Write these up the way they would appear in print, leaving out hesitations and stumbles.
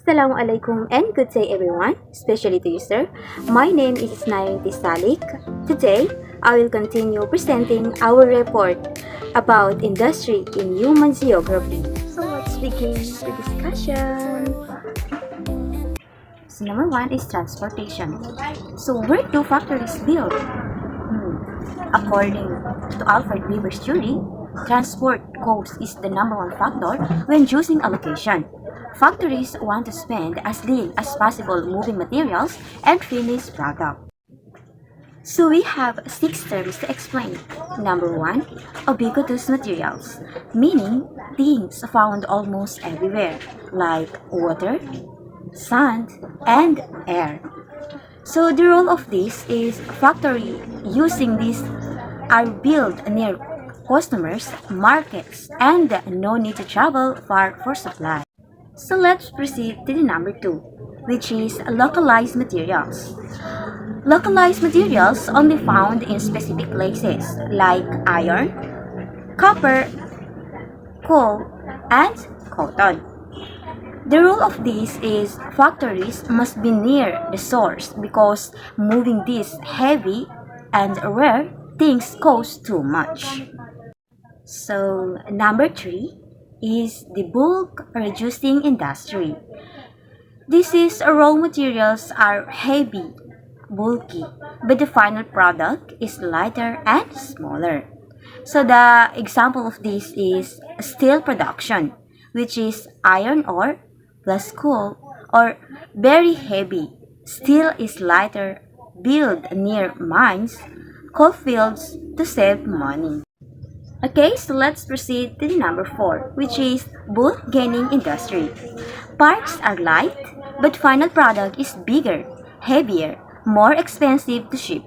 Assalamualaikum and good day everyone, especially to you sir. My name is Salik. Today, I will continue presenting our report about industry in human geography. So let's begin the discussion. So number one is transportation. So where do factories build? According to Alfred Weber's theory, transport cost is the number one factor when choosing a location. Factories want to spend as little as possible moving materials and finished product. So we have 6 terms to explain. Number 1, ubiquitous materials, meaning things found almost everywhere, like water, sand, and air. So the role of this is factory using these are built near customers, markets, and no need to travel far for supply. So let's proceed to the number 2, which is localized materials. Localized materials only found in specific places like iron, copper, coal, and cotton. The rule of this is factories must be near the source because moving these heavy and rare things costs too much. So number 3 is the bulk reducing industry. This is raw materials are heavy, bulky, but the final product is lighter and smaller. So the example of this is steel production, which is iron ore plus coal or very heavy. Steel is lighter, built near mines, coal fields to save money. Okay, so let's proceed to the number 4, which is bulk gaining industry. Parts are light, but final product is bigger, heavier, more expensive to ship.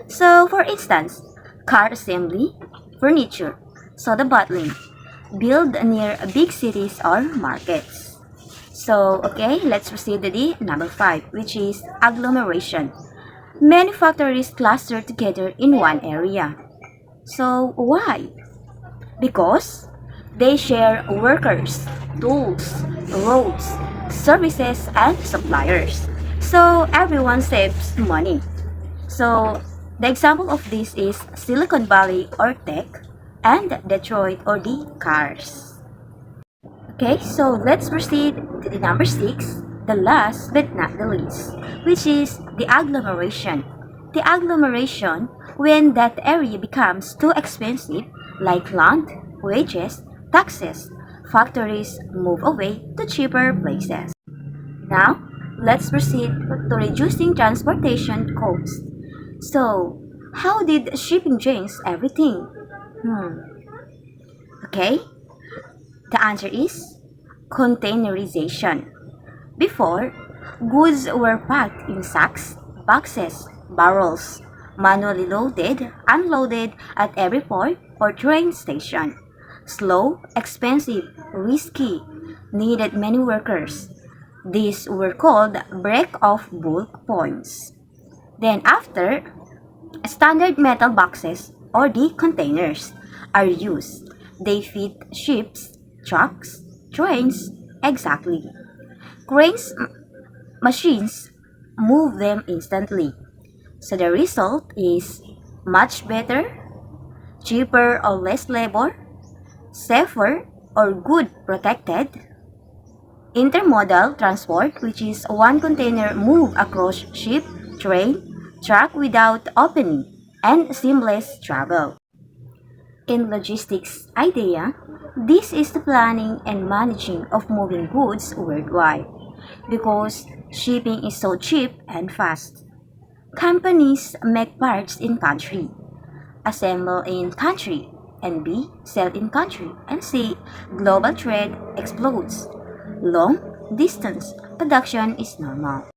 So, for instance, car assembly, furniture, soda bottling, built near big cities or markets. So, okay, let's proceed to the number 5, which is agglomeration. Many factories cluster together in one area. So, why? Because they share workers, tools, roads, services, and suppliers. So everyone saves money. So the example of this is Silicon Valley or tech and Detroit or the cars. Okay, so let's proceed to the number 6, the last but not the least, which is the agglomeration. The agglomeration when that area becomes too expensive, like land, wages, taxes, factories move away to cheaper places. Now, let's proceed to reducing transportation costs. So, how did shipping change everything? Okay, the answer is containerization. Before, goods were packed in sacks, boxes, barrels, manually loaded, unloaded at every port or train station. Slow, expensive, risky, needed many workers. These were called break-off bulk points. Then after, standard metal boxes or the containers are used. They fit ships, trucks, trains exactly. Cranes machines move them instantly. So the result is much better, cheaper or less labor, safer or good protected, intermodal transport, which is one container move across ship, train, truck without opening, and seamless travel. In logistics idea, this is the planning and managing of moving goods worldwide because shipping is so cheap and fast. Companies make parts in country, assemble in country, and B, sell in country, and C, global trade explodes. Long distance production is normal.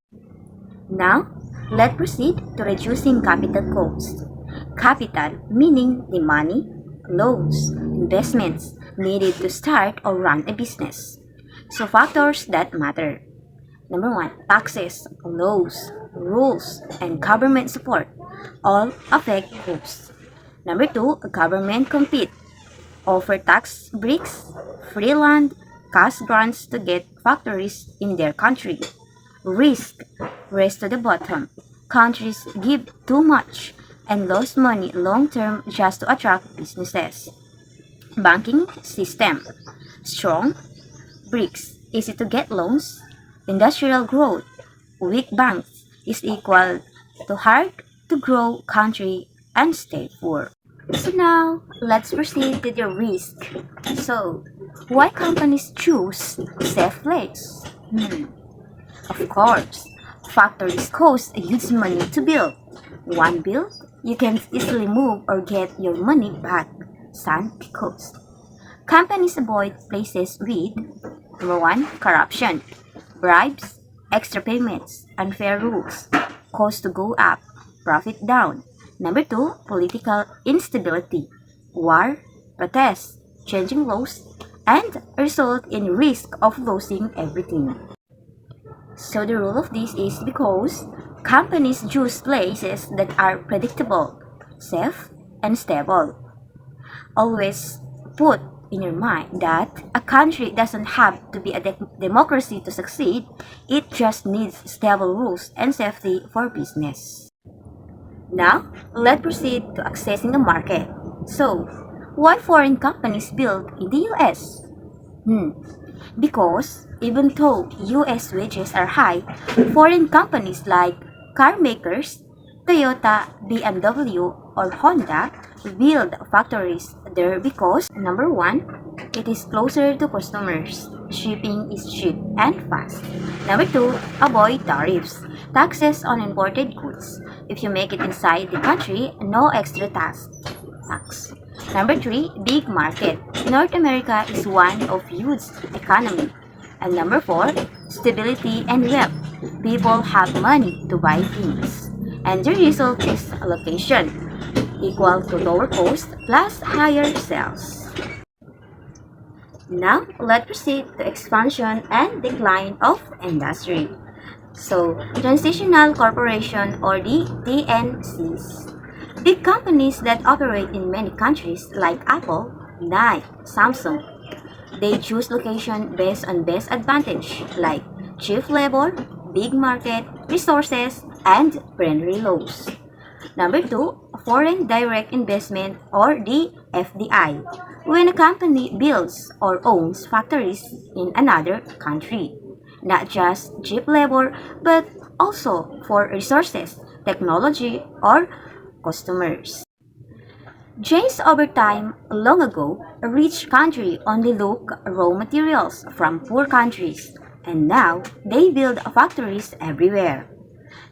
Now, let's proceed to reducing capital cost. Capital meaning the money, loans, investments needed to start or run a business. So factors that matter. Number 1, taxes, laws, rules, and government support all affect costs. Number 2, government compete. Offer tax breaks, free land, cash grants to get factories in their country. Risk, race to the bottom. Countries give too much and lose money long term just to attract businesses. Banking system. Strong, BRICS, easy to get loans. Industrial growth, weak banks is equal to hard to grow country and stay poor. So now, let's proceed to the risk. So, why companies choose safe place? Of course, factories cost a huge money to build. One build, you can easily move or get your money back. Sunk cost. Companies avoid places with number 1, corruption, bribes, extra payments, unfair rules, cost to go up, profit down. Number 2, political instability, war, protests, changing laws, and result in risk of losing everything. So the rule of this is because companies choose places that are predictable, safe, and stable. Always put in your mind that a country doesn't have to be a democracy to succeed, it just needs stable rules and safety for business. Now, let's proceed to accessing the market. So, why foreign companies build in the US? Because even though US wages are high, foreign companies like car makers, Toyota, BMW, or Honda build factories there because number 1, it is closer to customers. Shipping is cheap and fast. Number 2, avoid tariffs. Taxes on imported goods. If you make it inside the country, no extra tax. Number 3, big market. North America is one of huge economy. And number 4, stability and wealth. People have money to buy things. And the result is location, equal to lower cost plus higher sales. Now, let's proceed to expansion and decline of industry. So, transitional corporation or the TNCs. Big companies that operate in many countries like Apple, Nike, Samsung. They choose location based on best advantage like cheap labor, big market, resources, and friendly laws. Number 2, foreign direct investment or the FDI. When a company builds or owns factories in another country, not just cheap labor but also for resources, technology, or customers. James over time, long ago, a rich country only look raw materials from poor countries, and now they build factories everywhere.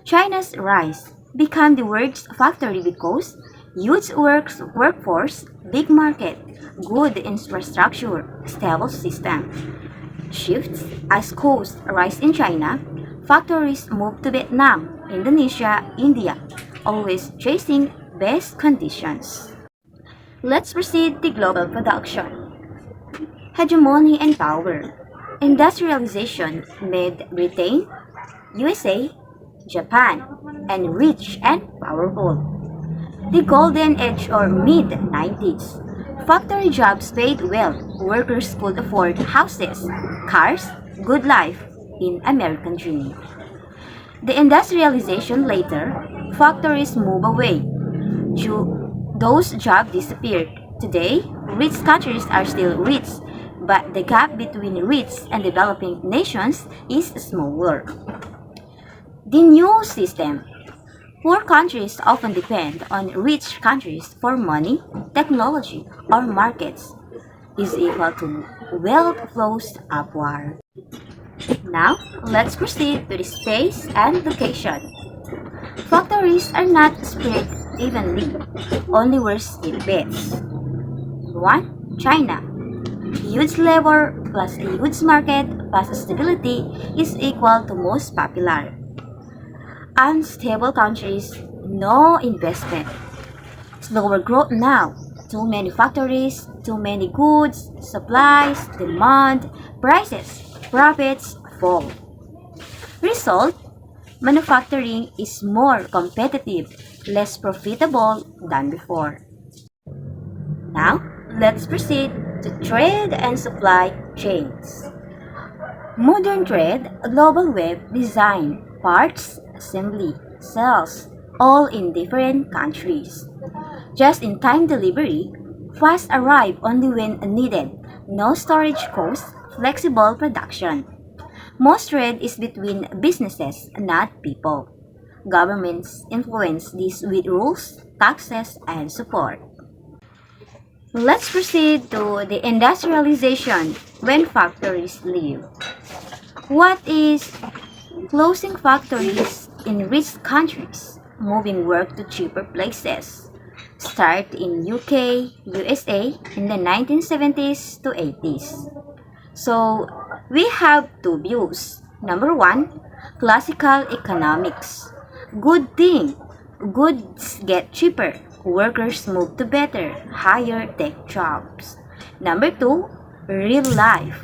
China's rise became the world's factory because huge workforce, big market, good infrastructure, stable system. Shifts as costs rise in China, factories move to Vietnam, Indonesia, India, always chasing best conditions. Let's proceed to global production. Hegemony and power. Industrialization made Britain, USA, Japan, and rich and powerful. The golden age or mid-90s. Factory jobs paid well. Workers could afford houses, cars, good life in American dream. The industrialization later, factories move away. Those jobs disappeared. Today, rich countries are still rich, but the gap between rich and developing nations is smaller. The new system. Poor countries often depend on rich countries for money, technology, or markets. Is equal to wealth flows upward. Now, let's proceed to the space and location. Factories are not spread evenly, only where it best. 1. China. Huge labor plus a huge market plus stability is equal to most popular. Unstable countries, no investment. Slower growth now. Too many factories, too many goods, supplies, demand, prices, profits fall. Result, manufacturing is more competitive, less profitable than before. Now, let's proceed to trade and supply chains. Modern trade, global web design, parts, assembly, sales, all in different countries. Just-in-time delivery, fast arrive only when needed, no storage costs, flexible production. Most trade is between businesses, not people. Governments influence this with rules, taxes, and support. Let's proceed to the industrialization when factories leave. What is closing factories in rich countries, moving work to cheaper places? Start in UK, USA in the 1970s to 80s. So, we have two views. Number one, classical economics. Good thing, goods get cheaper. Workers move to better, higher tech jobs. Number two, real life.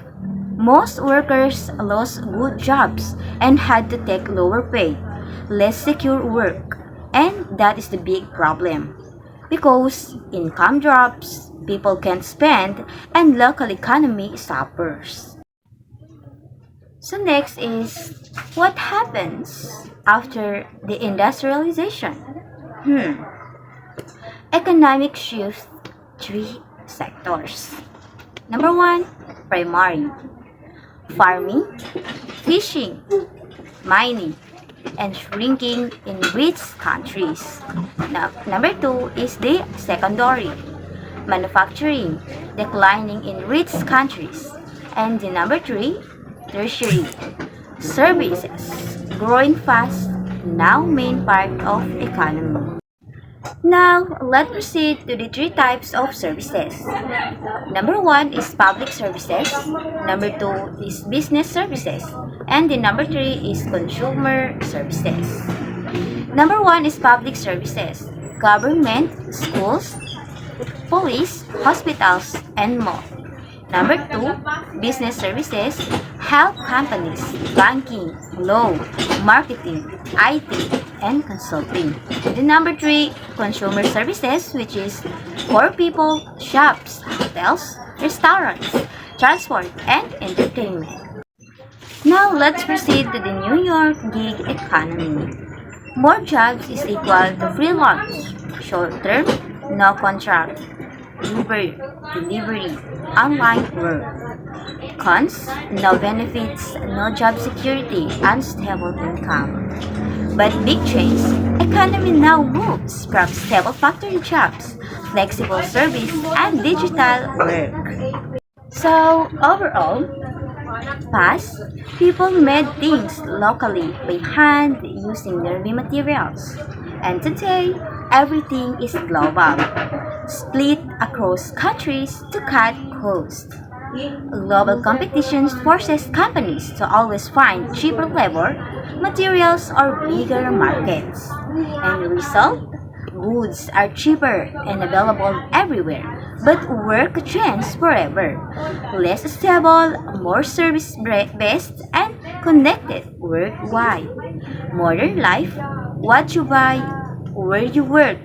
Most workers lost good jobs and had to take lower pay, less secure work. And that is the big problem. Because income drops, people can't spend, and local economy suffers. So next is what happens after the industrialization? Economic shift three sectors. Number one, primary. Farming, fishing, mining, and shrinking in rich countries. Now, number two is the secondary. Manufacturing, declining in rich countries. And the number three, tertiary. Services, growing fast, now main part of economy. Now, let's proceed to the three types of services. Number one is public services, number two is business services, and the number three is consumer services. Number one is public services, government, schools, police, hospitals, and more. Number two, business services, health companies, banking, law, marketing, IT, and consulting. The number three, consumer services, which is for people, shops, hotels, restaurants, transport, and entertainment. Now, let's proceed to the New York gig economy. More jobs is equal to freelance, short term, no contract, Uber, delivery, online work. Cons, no benefits, no job security, unstable income. But big change, economy now moves from stable factory jobs, flexible service, and digital work. So, overall, past, people made things locally by hand using nearby materials. And today, everything is global, split across countries to cut costs. Global competition forces companies to always find cheaper labor, materials, or bigger markets. And the result? Goods are cheaper and available everywhere, but work changes forever. Less stable, more service-based, and connected worldwide. Modern life, what you buy, where you work,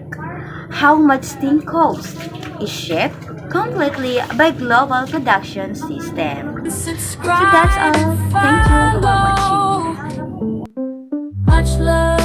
how much things cost, is shaped completely by global production system. So that's all. Thank you for watching. Much love.